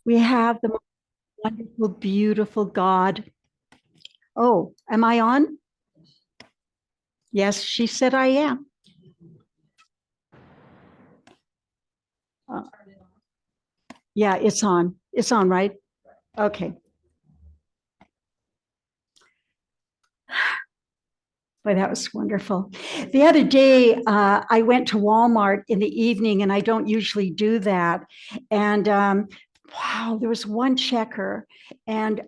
We have the most wonderful, beautiful God. Oh, am I on? Yes, she said I am. Uh, yeah, it's on. It's on, right? Okay. Boy, that was wonderful. The other day, I went to Walmart in the evening, and I don't usually do that. And wow, there was one checker, and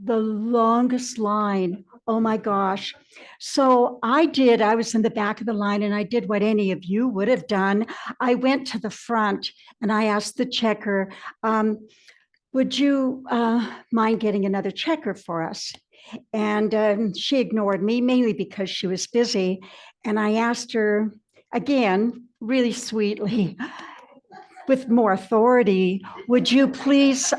the longest line. Oh my gosh. So I was in the back of the line and I did what any of you would have done. I went to the front and I asked the checker, would you mind getting another checker for us? And she ignored me, mainly because she was busy. And I asked her again, really sweetly, with more authority, would you please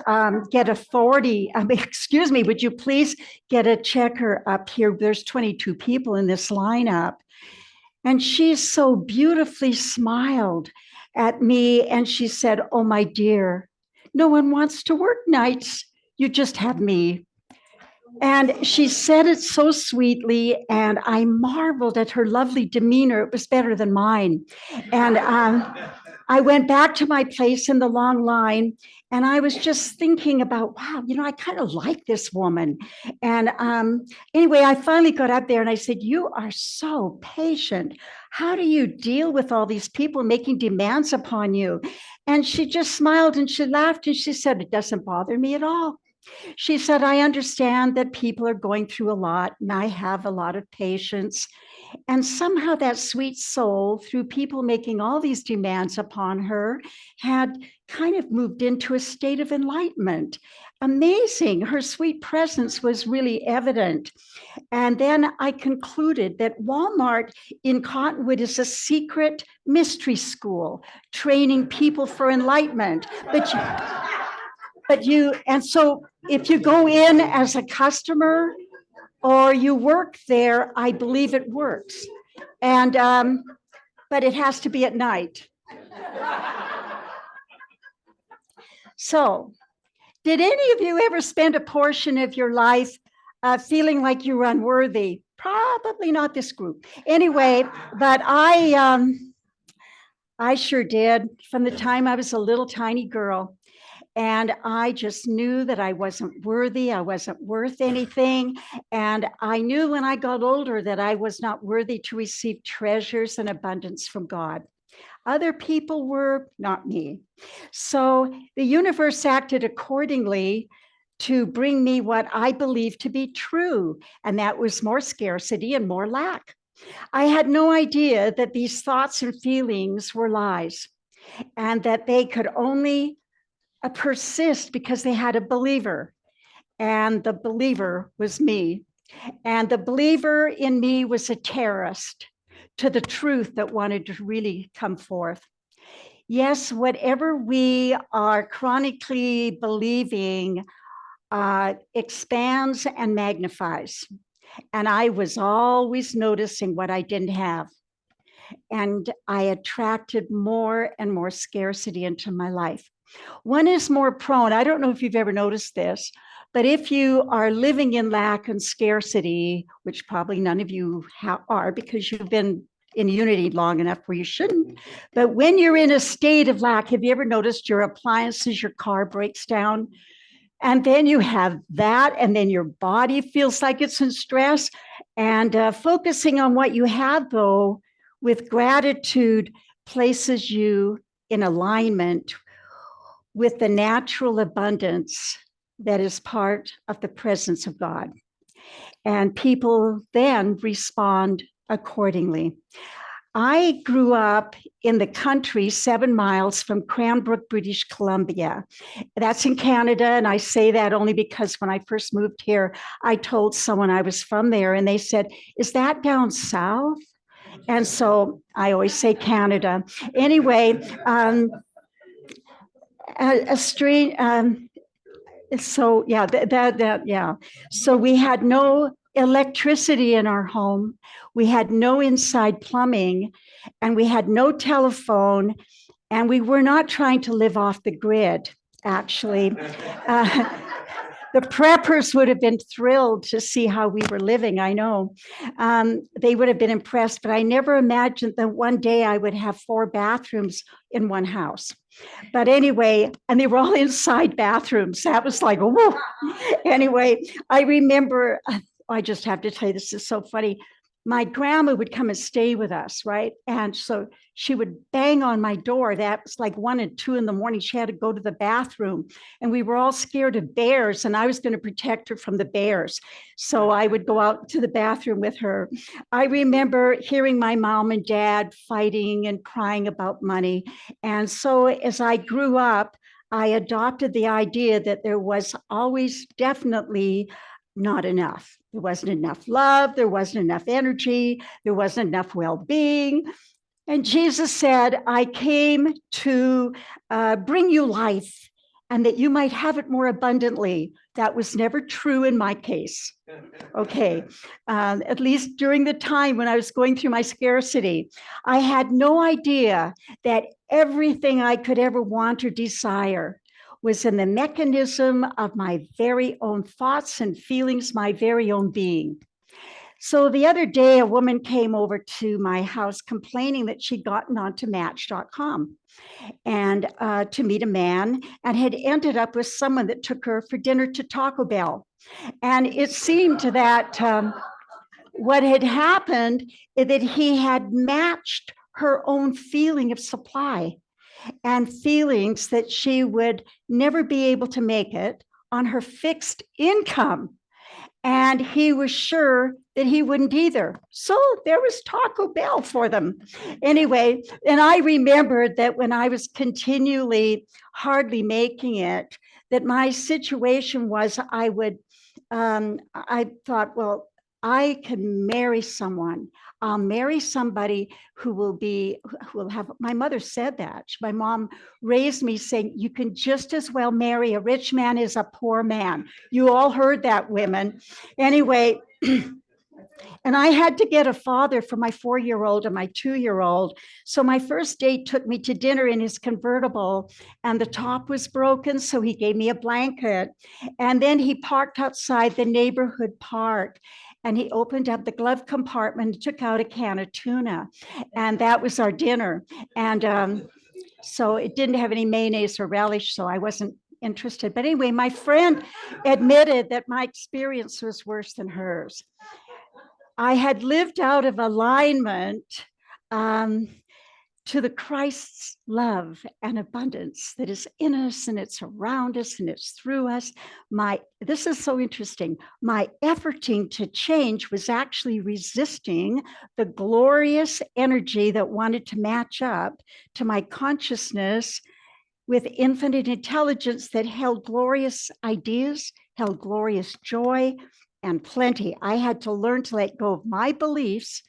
get authority? Excuse me, would you please get a checker up here? There's 22 people in this lineup. And she so beautifully smiled at me and she said, oh, my dear, no one wants to work nights. You just have me. And she said it so sweetly, and I marveled at her lovely demeanor. It was better than mine. And I went back to my place in the long line, and I was just thinking about, wow, I kind of like this woman. And anyway, I finally got up there and I said, you are so patient. How do you deal with all these people making demands upon you? And she just smiled and she laughed and she said, it doesn't bother me at all. She said, I understand that people are going through a lot, and I have a lot of patience. And somehow that sweet soul, through people making all these demands upon her, had kind of moved into a state of enlightenment. Amazing. Her sweet presence was really evident. And then I concluded that Walmart in Cottonwood is a secret mystery school, training people for enlightenment. And so if you go in as a customer or you work there, I believe it works. And, but it has to be at night. So, did any of you ever spend a portion of your life feeling like you were unworthy? Probably not this group. Anyway, but I sure did from the time I was a little tiny girl. And I just knew that I wasn't worthy. I wasn't worth anything. And I knew when I got older that I was not worthy to receive treasures and abundance from God. Other people were, not me. So the universe acted accordingly to bring me what I believed to be true. And that was more scarcity and more lack. I had no idea that these thoughts and feelings were lies and that they could only persist because they had a believer, and the believer was me. And the believer in me was a terrorist to the truth that wanted to really come forth. Yes, whatever we are chronically believing expands and magnifies. And I was always noticing what I didn't have. And I attracted more and more scarcity into my life. One is more prone. I don't know if you've ever noticed this, but if you are living in lack and scarcity, which probably none of you are because you've been in unity long enough where you shouldn't, but when you're in a state of lack, have you ever noticed your appliances, your car breaks down? And then you have that, and then your body feels like it's in stress. And focusing on what you have, though, with gratitude places you in alignment with the natural abundance that is part of the presence of God. And people then respond accordingly. I grew up in the country 7 miles from Cranbrook, British Columbia. That's in Canada. And I say that only because when I first moved here, I told someone I was from there and they said, is that down south? And so I always say Canada. Anyway, a street. So yeah, yeah. So we had no electricity in our home. We had no inside plumbing, and we had no telephone, and we were not trying to live off the grid. actually. Uh, the preppers would have been thrilled to see how we were living. I know. They would have been impressed, but I never imagined that one day I would have 4 bathrooms in one house. But anyway, and they were all inside bathrooms. That was like, whoa. Anyway, I remember, I just have to tell you, this is so funny. My grandma would come and stay with us, right? And so she would bang on my door. That was like 1 and 2 in the morning. She had to go to the bathroom, and we were all scared of bears, and I was going to protect her from the bears. So I would go out to the bathroom with her. I remember hearing my mom and dad fighting and crying about money. And so as I grew up, I adopted the idea that there was always definitely not enough. There wasn't enough love. There wasn't enough energy. There wasn't enough well-being. And Jesus said, I came to bring you life and that you might have it more abundantly. That was never true in my case. Okay, at least during the time when I was going through my scarcity, I had no idea that everything I could ever want or desire was in the mechanism of my very own thoughts and feelings, my very own being. So the other day, a woman came over to my house complaining that she'd gotten onto Match.com and to meet a man and had ended up with someone that took her for dinner to Taco Bell. And it seemed that what had happened is that he had matched her own feeling of supply and feelings that she would never be able to make it on her fixed income. And he was sure that he wouldn't either. So there was Taco Bell for them. Anyway, and I remembered that when I was continually hardly making it, that my situation was I thought, well, I can marry someone. I'll marry somebody who will have, my mother said that. My mom raised me saying, you can just as well marry a rich man as a poor man. You all heard that, women. Anyway, and I had to get a father for my 4-year-old and my 2-year-old. So my first date took me to dinner in his convertible, and the top was broken. So he gave me a blanket. And then he parked outside the neighborhood park. And he opened up the glove compartment and took out a can of tuna. And that was our dinner. And so it didn't have any mayonnaise or relish, so I wasn't interested. But anyway, my friend admitted that my experience was worse than hers. I had lived out of alignment to the Christ's love and abundance that is in us and it's around us and it's through us. This is so interesting. My efforting to change was actually resisting the glorious energy that wanted to match up to my consciousness with infinite intelligence that held glorious ideas, held glorious joy, and plenty. I had to learn to let go of my beliefs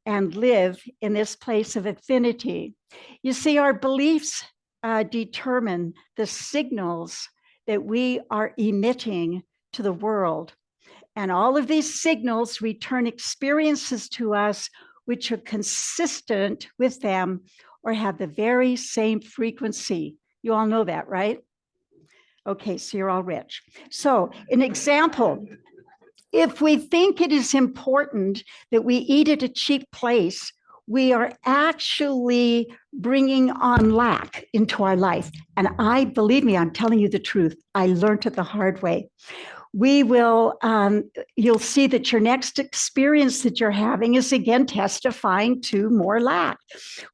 and live in this place of infinity. You see, our beliefs determine the signals that we are emitting to the world. And all of these signals return experiences to us which are consistent with them or have the very same frequency. You all know that, right? Okay, so you're all rich. So an example, if we think it is important that we eat at a cheap place, we are actually bringing on lack into our life. And believe me, I'm telling you the truth. I learned it the hard way. You'll see that your next experience that you're having is again testifying to more lack.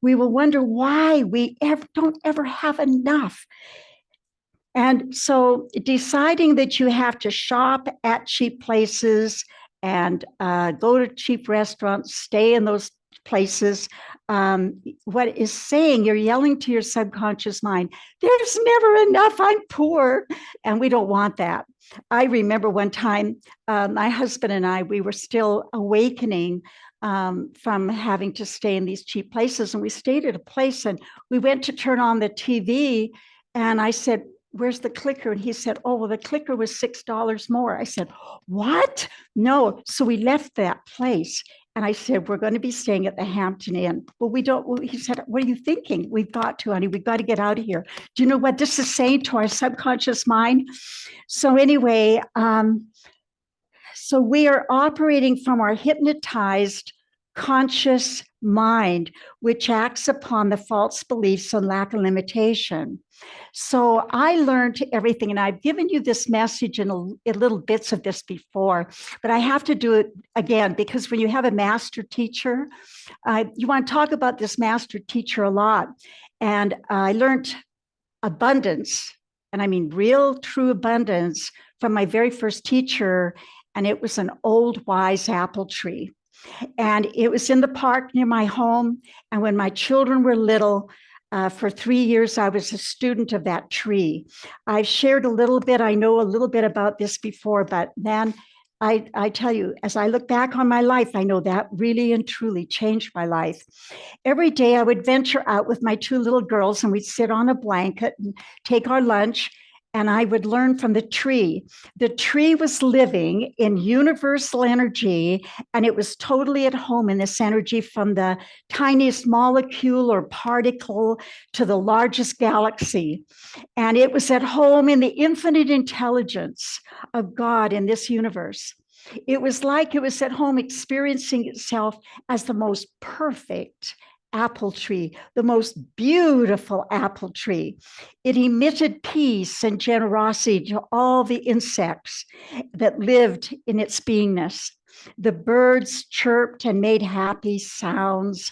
We will wonder why we don't ever have enough. And so deciding that you have to shop at cheap places and go to cheap restaurants, stay in those places, what is saying, you're yelling to your subconscious mind, there's never enough, I'm poor. And we don't want that. I remember one time, my husband and I, we were still awakening from having to stay in these cheap places. And we stayed at a place and we went to turn on the TV. And I said, where's the clicker? And he said, oh, well, the clicker was $6 more. I said, what? No. So we left that place And I said, we're going to be staying at the Hampton Inn. Well, we don't, well, he said, what are you thinking? We've got to, honey, we've got to get out of here. Do you know what this is saying to our subconscious mind? So anyway, so we are operating from our hypnotized conscious mind, which acts upon the false beliefs and lack of limitation. So I learned everything, and I've given you this message in little bits of this before, but I have to do it again because when you have a master teacher, you want to talk about this master teacher a lot. And I learned abundance, and I mean real, true abundance from my very first teacher, and it was an old, wise apple tree. And it was in the park near my home. And when my children were little, for 3 years, I was a student of that tree. I've shared a little bit. I know a little bit about this before, but man, I tell you, as I look back on my life, I know that really and truly changed my life. Every day I would venture out with my 2 little girls and we'd sit on a blanket and take our lunch. And I would learn from the tree. The tree was living in universal energy, and it was totally at home in this energy from the tiniest molecule or particle to the largest galaxy. And it was at home in the infinite intelligence of God in this universe. It was like it was at home experiencing itself as the most perfect apple tree, the most beautiful apple tree. It emitted peace and generosity to all the insects that lived in its beingness. The birds chirped and made happy sounds,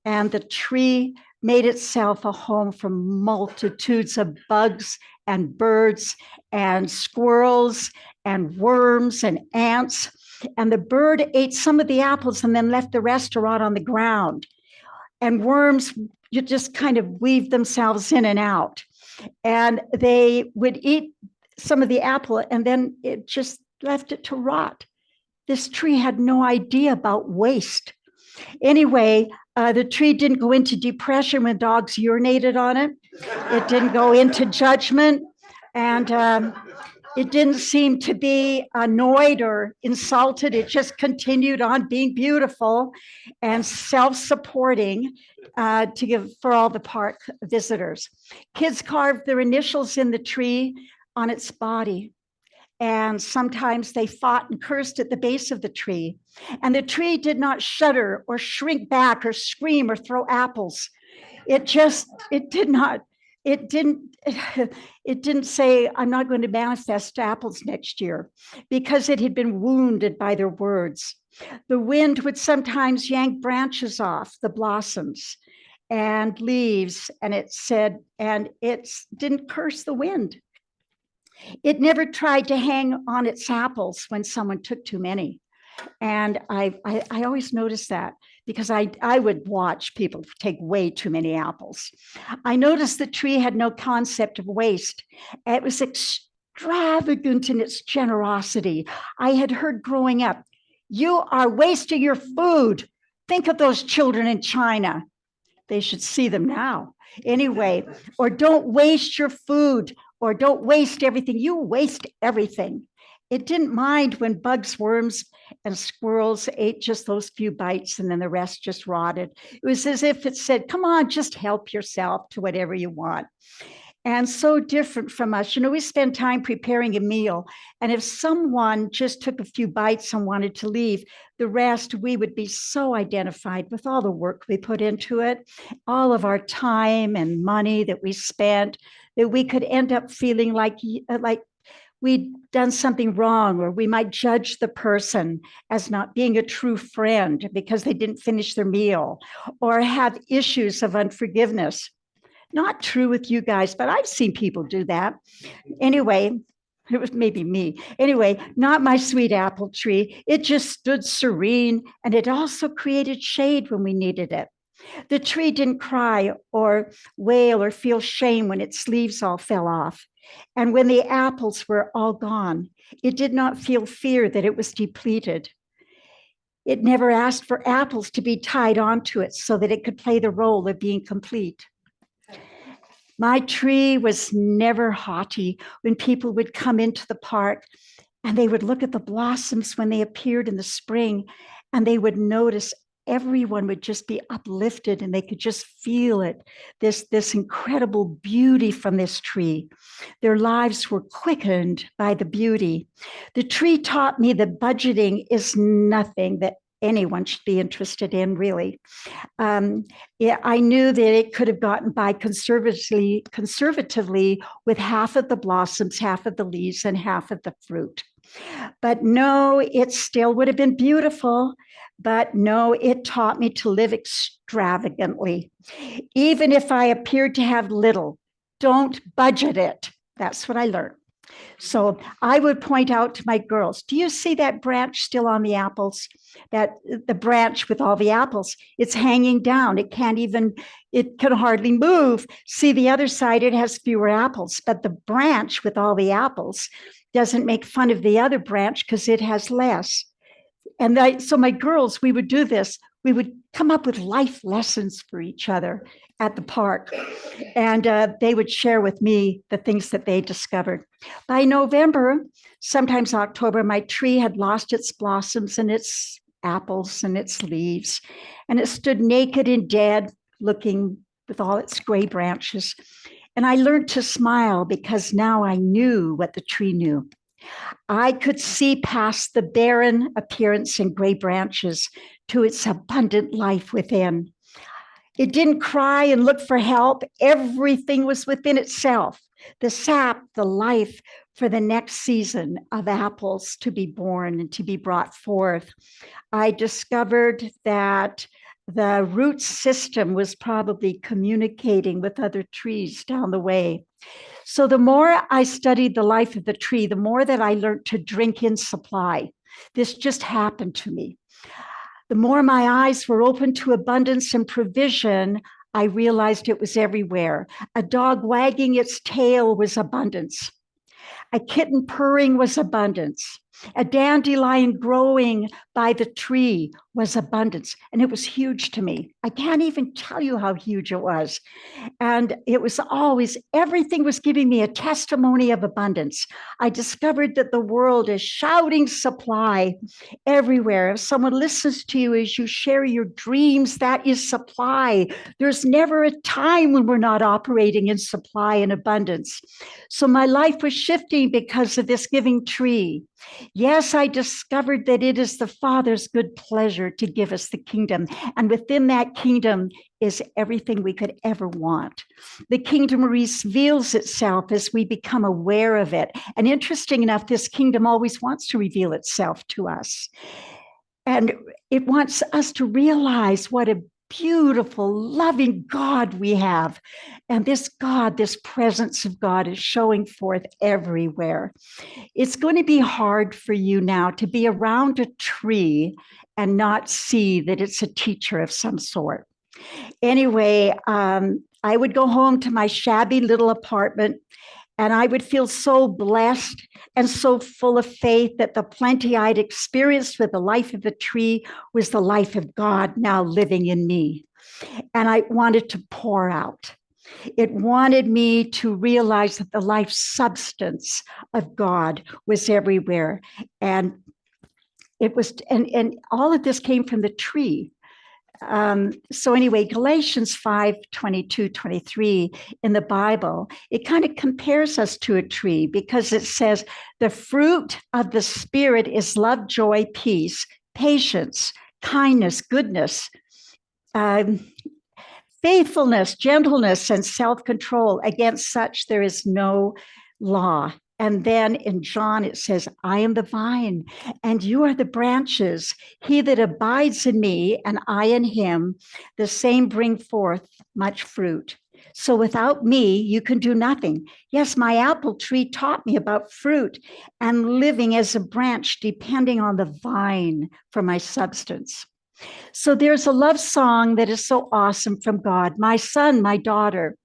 and the tree made itself a home for multitudes of bugs and birds and squirrels and worms and ants. And the bird ate some of the apples and then left the rest to rot on the ground. And worms, you just kind of weave themselves in and out. And they would eat some of the apple and then it just left it to rot. This tree had no idea about waste. Anyway, the tree didn't go into depression when dogs urinated on it. It didn't go into judgment. And it didn't seem to be annoyed or insulted. It just continued on being beautiful and self-supporting to give for all the park visitors. Kids carved their initials in the tree on its body. And sometimes they fought and cursed at the base of the tree. And the tree did not shudder or shrink back or scream or throw apples. It didn't say, I'm not going to manifest apples next year, because it had been wounded by their words. The wind would sometimes yank branches off the blossoms and leaves, and it didn't curse the wind. It never tried to hang on its apples when someone took too many. And I always noticed that because I would watch people take way too many apples. I noticed the tree had no concept of waste. It was extravagant in its generosity. I had heard growing up, you are wasting your food. Think of those children in China. They should see them now. Anyway, or don't waste your food, or don't waste everything. You waste everything. It didn't mind when bugs, worms, and squirrels ate just those few bites and then the rest just rotted. It was as if it said, come on, just help yourself to whatever you want. And so different from us. We spend time preparing a meal. And if someone just took a few bites and wanted to leave, the rest, we would be so identified with all the work we put into it, all of our time and money that we spent, that we could end up feeling like we'd done something wrong, or we might judge the person as not being a true friend because they didn't finish their meal, or have issues of unforgiveness. Not true with you guys, but I've seen people do that. Anyway, it was maybe me. Anyway, not my sweet apple tree. It just stood serene, and it also created shade when we needed it. The tree didn't cry or wail or feel shame when its leaves all fell off. And when the apples were all gone, it did not feel fear that it was depleted. It never asked for apples to be tied onto it so that it could play the role of being complete. My tree was never haughty when people would come into the park and they would look at the blossoms when they appeared in the spring, and they would notice everyone would just be uplifted and they could just feel it, this incredible beauty from this tree. Their lives were quickened by the beauty. The tree taught me that budgeting is nothing that anyone should be interested in, really. Yeah, I knew that it could have gotten by conservatively with half of the blossoms, half of the leaves, and half of the fruit. But no, it still would have been beautiful. But no, it taught me to live extravagantly. Even if I appeared to have little, don't budget it. That's what I learned. So I would point out to my girls, do you see that branch still on the apples? That the branch with all the apples, it's hanging down. It can hardly move. See the other side, it has fewer apples, but the branch with all the apples doesn't make fun of the other branch because it has less. And so my girls, we would do this. We would come up with life lessons for each other at the park. And they would share with me the things that they discovered. By November, sometimes October, my tree had lost its blossoms and its apples and its leaves. And it stood naked and dead, looking with all its gray branches. And I learned to smile because now I knew what the tree knew. I could see past the barren appearance and gray branches to its abundant life within. It didn't cry and look for help. Everything was within itself, the sap, the life for the next season of apples to be born and to be brought forth. I discovered that the root system was probably communicating with other trees down the way. So the more I studied the life of the tree, the more that I learned to drink in supply. This just happened to me. The more my eyes were open to abundance and provision, I realized it was everywhere. A dog wagging its tail was abundance. A kitten purring was abundance. A dandelion growing by the tree was abundance. And it was huge to me. I can't even tell you how huge it was. And it was always, everything was giving me a testimony of abundance. I discovered that the world is shouting supply everywhere. If someone listens to you as you share your dreams, that is supply. There's never a time when we're not operating in supply and abundance. So my life was shifting because of this giving tree. Yes, I discovered that it is the Father's good pleasure to give us the kingdom. And within that kingdom is everything we could ever want. The kingdom reveals itself as we become aware of it. And interesting enough, this kingdom always wants to reveal itself to us. And it wants us to realize what a beautiful, loving God we have. And this God, this presence of God is showing forth everywhere. It's going to be hard for you now to be around a tree and not see that it's a teacher of some sort. Anyway, I would go home to my shabby little apartment and I would feel so blessed and so full of faith that the plenty I'd experienced with the life of the tree was the life of God now living in me. And I wanted to pour out. It wanted me to realize that the life substance of God was everywhere. And it was, and all of this came from the tree. So anyway, Galatians 5:22-23 in the Bible, it kind of compares us to a tree because it says the fruit of the Spirit is love, joy, peace, patience, kindness, goodness, faithfulness, gentleness, and self-control. Against such there is no law. And then in John, it says, I am the vine and you are the branches. He that abides in me and I in him, the same bring forth much fruit. So without me, you can do nothing. Yes, my apple tree taught me about fruit and living as a branch, depending on the vine for my substance. So there's a love song that is so awesome from God. My son, my daughter,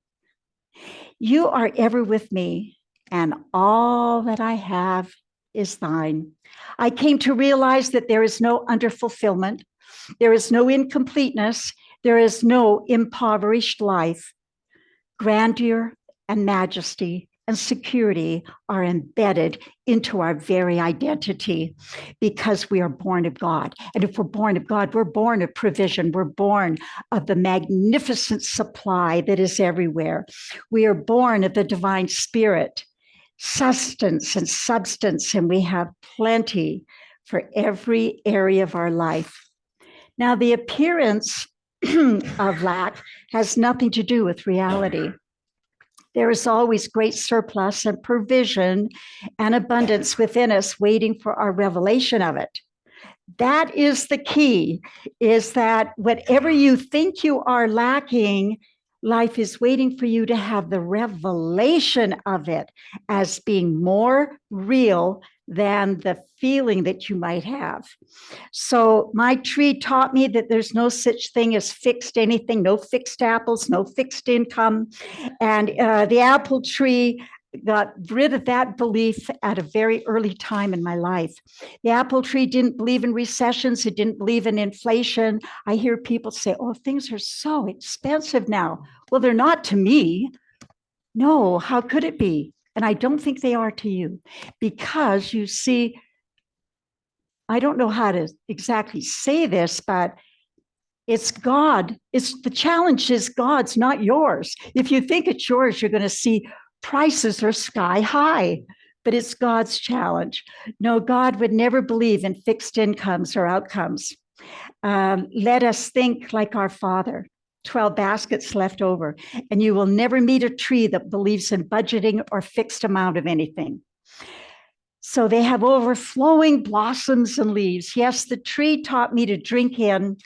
you are ever with me, and all that I have is thine. I came to realize that there is no underfulfillment, there is no incompleteness, there is no impoverished life. Grandeur and majesty and security are embedded into our very identity because we are born of God. And if we're born of God, we're born of provision. We're born of the magnificent supply that is everywhere. We are born of the divine spirit, sustenance and substance, and we have plenty for every area of our life. Now, the appearance of lack has nothing to do with reality. There is always great surplus and provision and abundance within us waiting for our revelation of it. That is the key, is that whatever you think you are lacking, life is waiting for you to have the revelation of it as being more real than the feeling that you might have. So my tree taught me that there's no such thing as fixed anything, no fixed apples, no fixed income. And the apple tree got rid of that belief at a very early time in my life. The apple tree didn't believe in recessions. It didn't believe in inflation. I hear people say, oh, things are so expensive now. Well, they're not to me. No, how could it be? And I don't think they are to you, because you see, I don't know how to exactly say this, but it's God. It's the challenge is God's, not yours. If you think it's yours, you're going to see prices are sky high, but it's God's challenge. No, God would never believe in fixed incomes or outcomes. Let us think like our Father. 12 baskets left over, and you will never meet a tree that believes in budgeting or fixed amount of anything. So they have overflowing blossoms and leaves. Yes, the tree taught me to drink in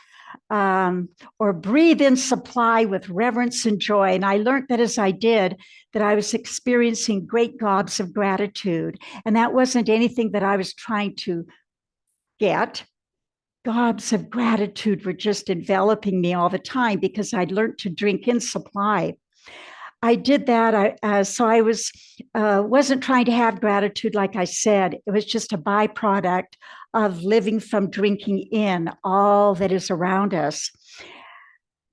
or breathe in supply with reverence and joy. And I learned that as I did, that I was experiencing great gobs of gratitude. And that wasn't anything that I was trying to get. Gobs of gratitude were just enveloping me all the time because I'd learned to drink in supply. I did that. So I wasn't trying to have gratitude, like I said. It was just a byproduct of living from drinking in all that is around us.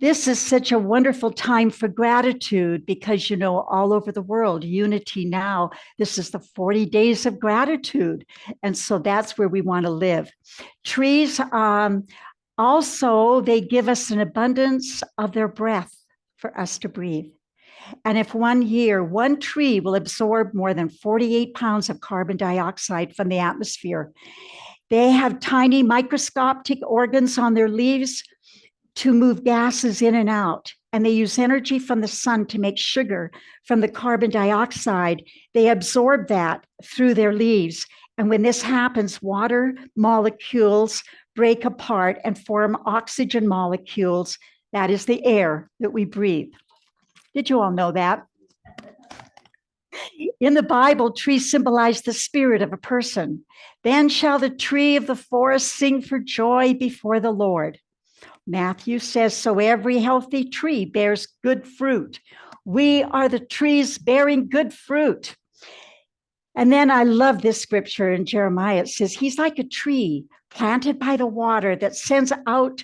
This is such a wonderful time for gratitude because, all over the world, Unity Now, this is the 40 days of gratitude. And so that's where we want to live. Trees, also, they give us an abundance of their breath for us to breathe. And if 1 year, one tree will absorb more than 48 pounds of carbon dioxide from the atmosphere. They have tiny microscopic organs on their leaves to move gases in and out. And they use energy from the sun to make sugar from the carbon dioxide. They absorb that through their leaves. And when this happens, water molecules break apart and form oxygen molecules. That is the air that we breathe. Did you all know that? In the Bible, trees symbolize the spirit of a person. Then shall the tree of the forest sing for joy before the Lord. Matthew says, so every healthy tree bears good fruit. We are the trees bearing good fruit. And then I love this scripture in Jeremiah. It says, he's like a tree planted by the water that sends out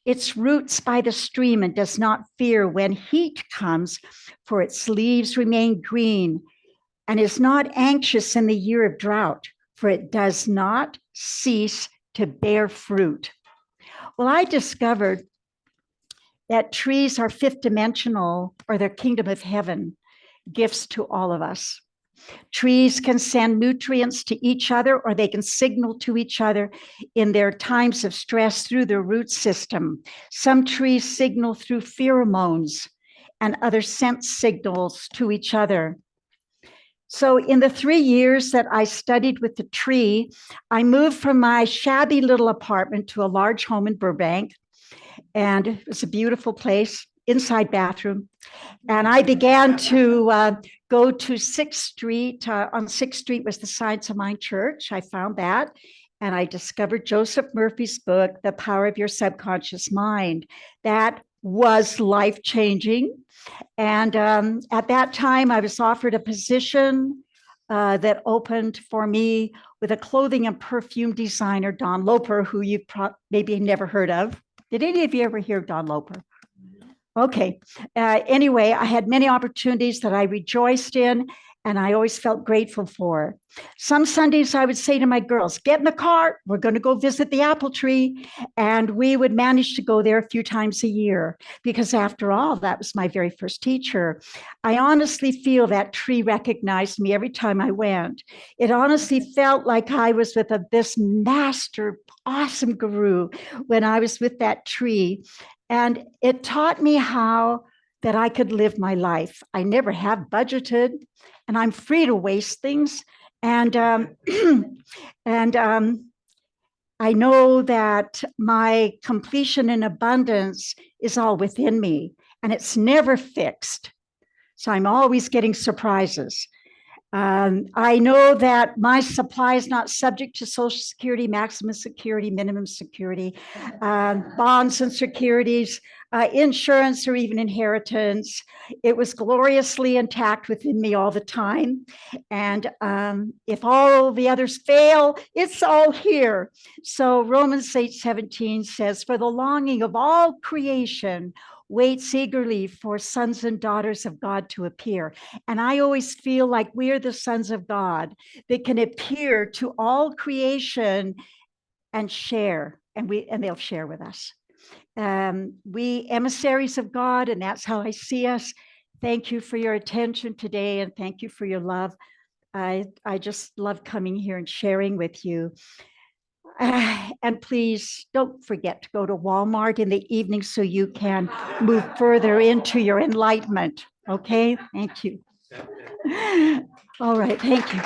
its roots by the stream and does not fear when heat comes, for its leaves remain green, and is not anxious in the year of drought, for it does not cease to bear fruit. Well, I discovered that trees are fifth dimensional, or their kingdom of heaven, gifts to all of us. Trees can send nutrients to each other, or they can signal to each other in their times of stress through their root system. Some trees signal through pheromones and other scent signals to each other. So in the 3 years that I studied with the tree, I moved from my shabby little apartment to a large home in Burbank. And it was a beautiful place, inside bathroom. And I began to go to 6th Street. On 6th Street was the Science of Mind Church. I found that. And I discovered Joseph Murphy's book, The Power of Your Subconscious Mind. That was life-changing. And at that time, I was offered a position that opened for me with a clothing and perfume designer, Don Loper, who you've maybe never heard of. Did any of you ever hear Don Loper? Okay. Anyway, I had many opportunities that I rejoiced in. and I always felt grateful for her. Some Sundays I would say to my girls, get in the car, we're going to go visit the apple tree. And we would manage to go there a few times a year because after all, that was my very first teacher. I honestly feel that tree recognized me every time I went. It honestly felt like I was with this master, awesome guru when I was with that tree. And it taught me how that I could live my life. I never have budgeted, and I'm free to waste things. And and I know that my completion and abundance is all within me, and it's never fixed. So I'm always getting surprises. I know that my supply is not subject to Social Security, maximum security, minimum security, bonds and securities, insurance, or even inheritance. It was gloriously intact within me all the time. And if all the others fail, it's all here. So Romans 8:17 says, for the longing of all creation waits eagerly for sons and daughters of God to appear. And I always feel like we are the sons of God that can appear to all creation and share, and they'll share with us. We emissaries of God, and that's how I see us. Thank you for your attention today, and thank you for your love. I just love coming here and sharing with you. And please don't forget to go to Walmart in the evening so you can move further into your enlightenment. Okay, thank you. All right, thank you.